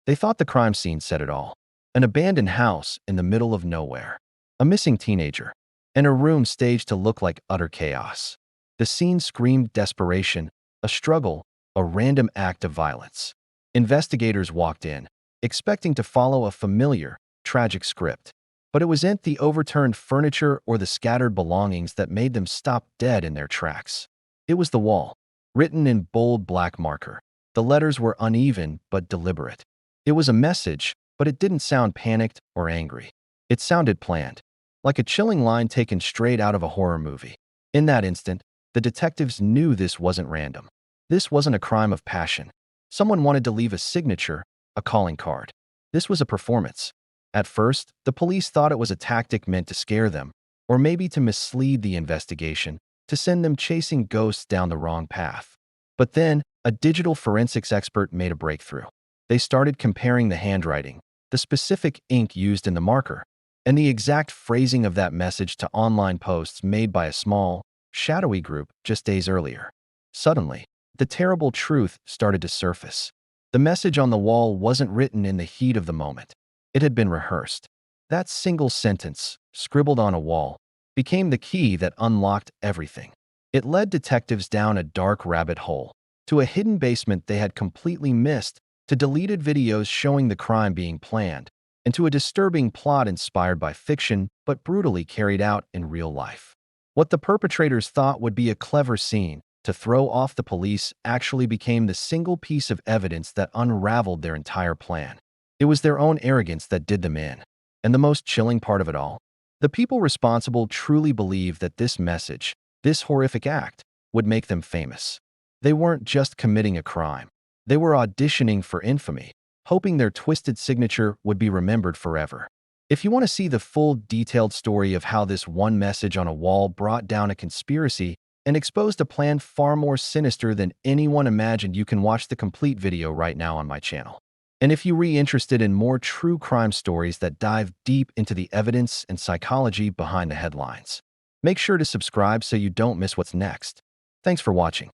They thought the crime scene said it all. An abandoned house in the middle of nowhere, a missing teenager, and a room staged to look like utter chaos. The scene screamed desperation, a struggle, a random act of violence. Investigators walked in, expecting to follow a familiar, tragic script. But it wasn't the overturned furniture or the scattered belongings that made them stop dead in their tracks. It was the wall, written in bold black marker. The letters were uneven but deliberate. It was a message, but it didn't sound panicked or angry. It sounded planned, like a chilling line taken straight out of a horror movie. In that instant, the detectives knew this wasn't random. This wasn't a crime of passion. Someone wanted to leave a signature, a calling card. This was a performance. At first, the police thought it was a tactic meant to scare them, or maybe to mislead the investigation, to send them chasing ghosts down the wrong path. But then, a digital forensics expert made a breakthrough. They started comparing the handwriting, the specific ink used in the marker, and the exact phrasing of that message to online posts made by a small, shadowy group just days earlier. Suddenly, the terrible truth started to surface. The message on the wall wasn't written in the heat of the moment. It had been rehearsed. That single sentence, scribbled on a wall, became the key that unlocked everything. It led detectives down a dark rabbit hole, to a hidden basement they had completely missed, to deleted videos showing the crime being planned, and to a disturbing plot inspired by fiction but brutally carried out in real life. What the perpetrators thought would be a clever scene to throw off the police actually became the single piece of evidence that unraveled their entire plan. It was their own arrogance that did them in. And the most chilling part of it all, the people responsible truly believed that this message, this horrific act, would make them famous. They weren't just committing a crime. They were auditioning for infamy, hoping their twisted signature would be remembered forever. If you want to see the full, detailed story of how this one message on a wall brought down a conspiracy and exposed a plan far more sinister than anyone imagined, you can watch the complete video right now on my channel. And if you're interested in more true crime stories that dive deep into the evidence and psychology behind the headlines, make sure to subscribe so you don't miss what's next. Thanks for watching.